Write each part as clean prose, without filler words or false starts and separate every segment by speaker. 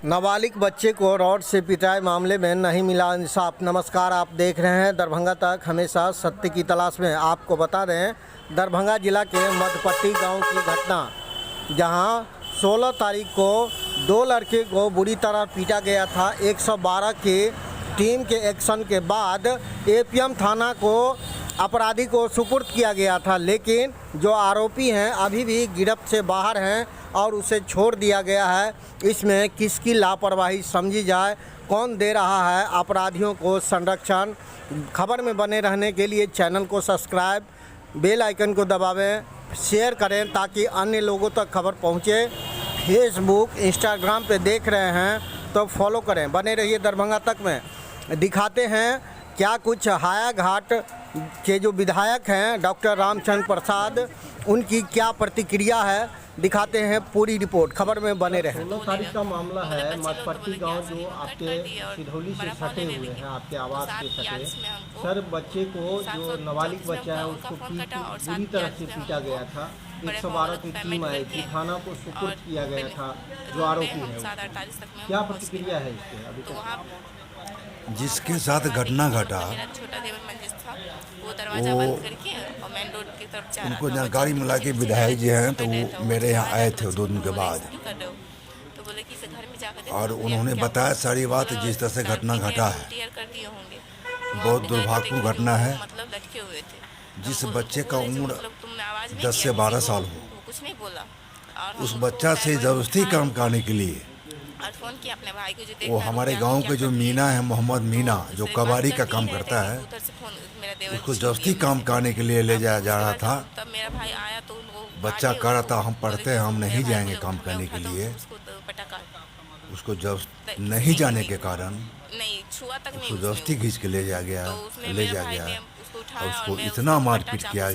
Speaker 1: नाबालिग बच्चे को रॉड से पिटाई मामले में नहीं मिला इंसाफ। नमस्कार, आप देख रहे हैं दरभंगा तक, हमेशा सत्य की तलाश में। आपको बता दें, दरभंगा जिला के मधपट्टी गांव की घटना, जहां 16 तारीख को 2 लड़के को बुरी तरह पीटा गया था। 112 की टीम के एक्शन के बाद एपीएम थाना को अपराधी को सुपुर्द किया गया था, लेकिन जो आरोपी हैं अभी भी गिरफ्त से बाहर हैं और उसे छोड़ दिया गया है। इसमें किसकी लापरवाही समझी जाए, कौन दे रहा है अपराधियों को संरक्षण? खबर में बने रहने के लिए चैनल को सब्सक्राइब, बेल आइकन को दबावें, शेयर करें ताकि अन्य लोगों तक खबर पहुंचे। फेसबुक, इंस्टाग्राम पे देख रहे हैं तो फॉलो करें। बने रहिए दरभंगा तक में। दिखाते हैं क्या कुछ हायाघाट के जो विधायक हैं डॉक्टर रामचंद्र प्रसाद, उनकी क्या प्रतिक्रिया है, दिखाते हैं पूरी रिपोर्ट। खबर में बने रहें। 16 तारीख का मामला है, मधपट्टी गांव जो आपके सिधौली से सटे हुए हैं, आपके आवास के सटे। सर, बच्चे को जो नाबालिग बच्चा है उसको बुरी तरह से पीटा गया था। 112 की टीम आई थी, थाना को सुपुर्द किया गया था जो आरोपी है। क्या प्रतिक्रिया है इसके अभी तक?
Speaker 2: जिसके साथ घटना घटा वो उनको जानकारी मिला कि विधायक जी हैं, तो वो मेरे यहाँ आए थे 2 दिन के बाद, और उन्होंने बताया सारी बात जिस तरह से घटना घटा है। बहुत दुर्भाग्यपूर्ण घटना है। जिस बच्चे का उम्र 10 से 12 साल हो, उस बच्चा से ज़बरदस्ती काम करने के लिए वो हमारे गांव के जो मीना है, मोहम्मद मीना, जो कबाड़ी का काम करता है, उसको जबरदस्ती काम करने के लिए ले जाया जा रहा था। बच्चा कह रहा था हम पढ़ते हैं, हम नहीं जाएंगे काम करने के लिए। उसको जब नहीं जाने के कारण उसको जबरदस्ती खींच के ले जा गया और उसको इतना मारपीट किया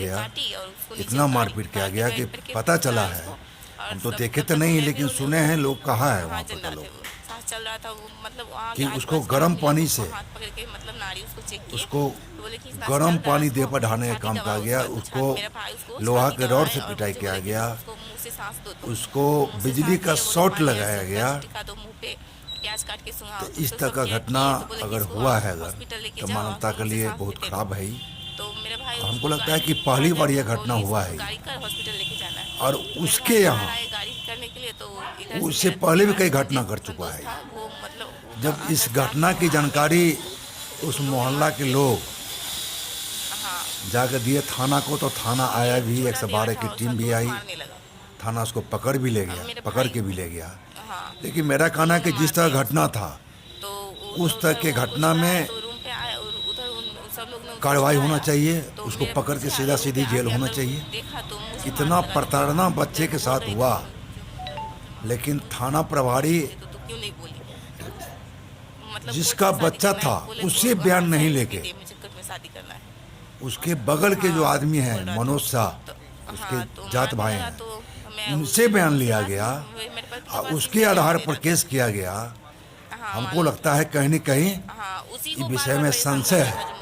Speaker 2: गया कि पता चला है, हम तो देखे तो नहीं लेकिन सुने हैं, लोग कहा है वहाँ पर लोग कि उसको गर्म पानी से उसको गर्म पानी दे पर ढाने का काम किया गया। उसको लोहा के रॉड से पिटाई किया गया, उसको बिजली का शॉट लगाया गया। तो इस तरह का घटना अगर हुआ है तो मानवता के लिए बहुत खराब है। हमको लगता है कि पहली बार यह घटना हुआ है, और उसके यहाँ उससे पहले भी कई घटना कर चुका है। जब इस घटना की जानकारी उस मोहल्ला के लोग जाकर दिए थाना को, तो थाना आया भी, 112 की टीम भी आई, थाना उसको पकड़ के भी ले गया। लेकिन मेरा कहना है कि जिस तरह घटना था उस तरह के घटना में कार्रवाई होना चाहिए, उसको पकड़ के सीधा सीधी जेल होना चाहिए। इतना प्रताड़ना बच्चे के साथ हुआ, लेकिन थाना प्रभारी जिसका बच्चा था उससे बयान नहीं लेके उसके बगल के जो आदमी हैं, मनोज शाह, उसके जात भाई हैं, उनसे बयान लिया गया और उसके आधार पर केस किया गया। हमको लगता है कहीं न कहीं इस विषय में संशय है।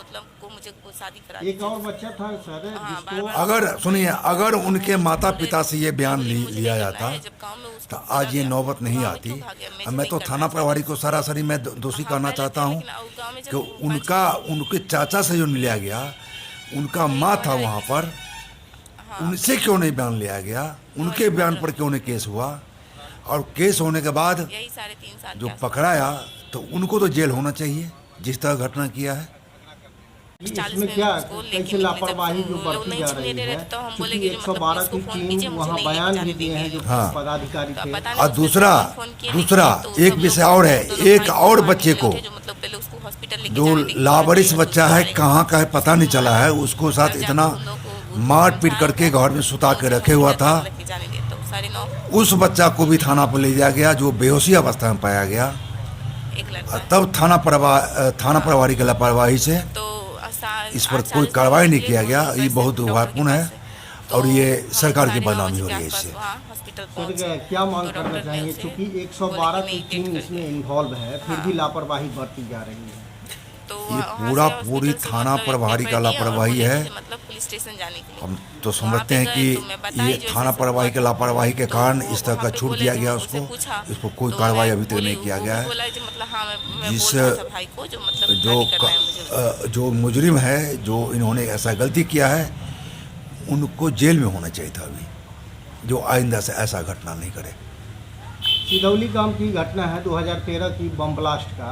Speaker 1: एक और बच्चा था सर, जिसको
Speaker 2: अगर उनके माता पिता से ये बयान लिया जाता तो आज ये नौबत नहीं आती। मैं तो थाना प्रभारी को सरासरी मैं दोषी कहना चाहता हूँ कि उनके चाचा से जो लिया गया, उनका माँ था वहाँ पर, उनसे क्यों नहीं बयान लिया गया? उनके बयान पर क्यों नहीं केस हुआ? और केस होने के बाद जो पकड़ाया तो उनको तो जेल होना चाहिए जिस तरह घटना किया है।
Speaker 1: इसमें क्या कैसे लापरवाही जो बढ़ती जा रही है, क्योंकि 112 की टीम वहाँ बयान भी दिए हैं जो पदाधिकारी थे।
Speaker 2: और दूसरा एक विषय और है, एक और बच्चे को जो लावारिस बच्चा है, कहाँ का है पता नहीं चला है, उसको साथ इतना मार पीट करके घर में सुता के रखे हुआ था। उस बच्चा को भी थाना पर ले जाया गया जो बेहोशी अवस्था में पाया गया। तब थाना प्रभारी की लापरवाही से इस पर कोई कार्रवाई नहीं किया गया। ये बहुत दुर्भाग्यपूर्ण है और ये सरकार की बदनामी हो रही है इससे।
Speaker 1: क्या मांग करना चाहेंगे, क्योंकि 112 की टीम इसमें इन्वॉल्व है, फिर भी लापरवाही बढ़ती जा रही है?
Speaker 2: ये पूरी थाना प्रभारी का लापरवाही है
Speaker 3: पुलिस स्टेशन जाने के लिए।
Speaker 2: हम तो
Speaker 3: वहाँ
Speaker 2: समझते
Speaker 3: पे
Speaker 2: हैं
Speaker 3: गए
Speaker 2: कि
Speaker 3: तो मैं बताई
Speaker 2: ये
Speaker 3: जो
Speaker 2: थाना
Speaker 3: ऐसे
Speaker 2: प्रभारी के लापरवाही के
Speaker 3: तो
Speaker 2: कारण
Speaker 3: वो
Speaker 2: इस तरह
Speaker 3: वहाँ
Speaker 2: का
Speaker 3: पे
Speaker 2: छूट
Speaker 3: बोले
Speaker 2: दिया
Speaker 3: थे,
Speaker 2: गया
Speaker 3: हम उससे
Speaker 2: उसको।
Speaker 3: पूछा
Speaker 2: इस पर कोई
Speaker 3: तो
Speaker 2: कार्रवाई
Speaker 3: मैं
Speaker 2: अभी तक
Speaker 3: बोली,
Speaker 2: नहीं किया
Speaker 3: वो
Speaker 2: गया
Speaker 3: भी
Speaker 2: है।
Speaker 3: बोला कि मतलब हाँ मैं
Speaker 2: जिस
Speaker 3: बोल रहा था भाई को जो मतलब
Speaker 2: जो
Speaker 3: गाली कर रहा है मुझे उससे।
Speaker 2: जो मुजरिम है, जो इन्होंने ऐसा गलती किया है, उनको जेल में होना चाहिए था अभी, जो आइंदा से ऐसा घटना नहीं करे।
Speaker 1: सिधौली गांव की घटना है 2013 की बम ब्लास्ट का,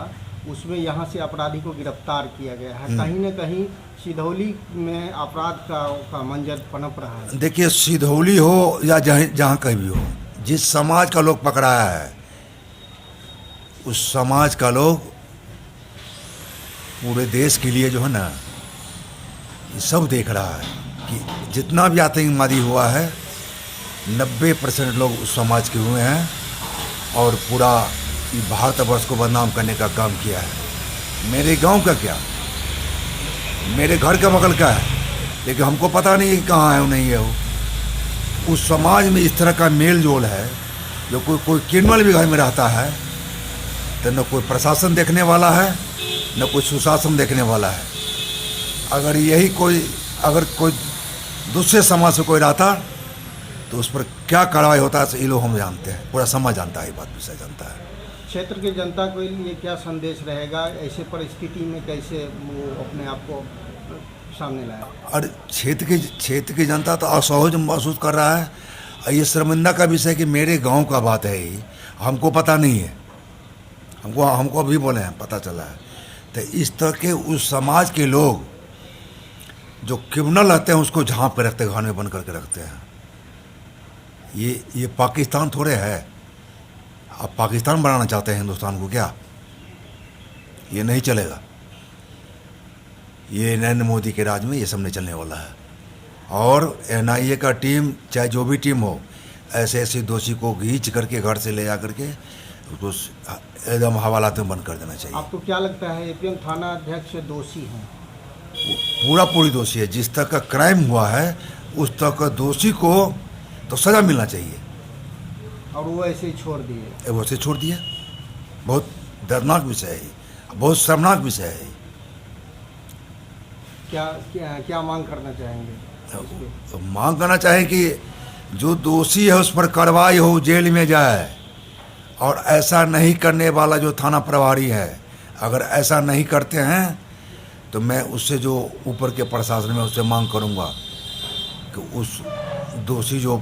Speaker 1: उसमें यहाँ से अपराधी को गिरफ्तार किया गया है। कहीं न कहीं सिधौली में अपराध का मंजर पनप रहा है।
Speaker 2: देखिए, सिधौली हो या जहाँ कहीं भी हो, जिस समाज का लोग पकड़ाया है, उस समाज का लोग पूरे देश के लिए जो है ना, ये सब देख रहा है कि जितना भी आतंकवादी हुआ है 90% लोग उस समाज के हुए हैं और पूरा भारतवर्ष को बदनाम करने का काम किया है। मेरे गांव का क्या, मेरे घर का बगल का है, लेकिन हमको पता नहीं कहाँ है वो, नहीं है वो। उस समाज में इस तरह का मेल जोल है, जो कोई क्रिमिनल भी घर में रहता है तो न कोई प्रशासन देखने वाला है, न कोई सुशासन देखने वाला है। अगर कोई दूसरे समाज से कोई रहता तो उस पर क्या कार्रवाई होता है, ये लोग हम जानते हैं, पूरा समाज जानता है, ये बात विषय जानता है।
Speaker 1: क्षेत्र की जनता के लिए क्या संदेश रहेगा, ऐसे परिस्थिति में कैसे वो अपने आप को सामने लाए?
Speaker 2: और क्षेत्र की जनता तो असहज महसूस कर रहा है। और ये शर्मिंदा का विषय है कि मेरे गांव का बात है, ये हमको पता नहीं है, हमको अभी बोले हैं पता चला है। तो इस तरह के उस समाज के लोग जो क्रिमिनल रहते हैं उसको झांप के रखते हैं, घर में बंद करके रखते हैं। ये पाकिस्तान थोड़े है। आप पाकिस्तान बनाना चाहते हैं हिंदुस्तान को क्या? ये नहीं चलेगा। ये नरेंद्र मोदी के राज में ये सब नहीं चलने वाला है। और NIA का टीम, चाहे जो भी टीम हो, ऐसे ऐसे दोषी को खींच करके घर से ले जा करके उसको एकदम हवालात में बंद कर देना चाहिए।
Speaker 1: आपको क्या लगता है APM थाना अध्यक्ष दोषी हैं?
Speaker 2: पूरी दोषी है। जिस तरह का क्राइम हुआ है उस तरह का दोषी को तो सज़ा मिलना चाहिए,
Speaker 1: और वो ऐसे ही छोड़ दिए।
Speaker 2: वो ऐसे छोड़ दिया। बहुत दर्दनाक विषय है, बहुत शर्मनाक विषय है।
Speaker 1: क्या मांग करना चाहेंगे इस पे?
Speaker 2: तो मांग करना चाहे कि जो दोषी है उस पर कार्रवाई हो, जेल में जाए। और ऐसा नहीं करने वाला जो थाना प्रभारी है, अगर ऐसा नहीं करते हैं तो मैं उससे, जो ऊपर के प्रशासन में, उससे मांग करूंगा कि उस दोषी जो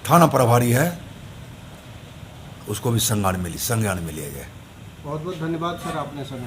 Speaker 2: थाना प्रभारी है उसको भी संज्ञान में लिया जाए।
Speaker 1: बहुत बहुत धन्यवाद सर, आपने समय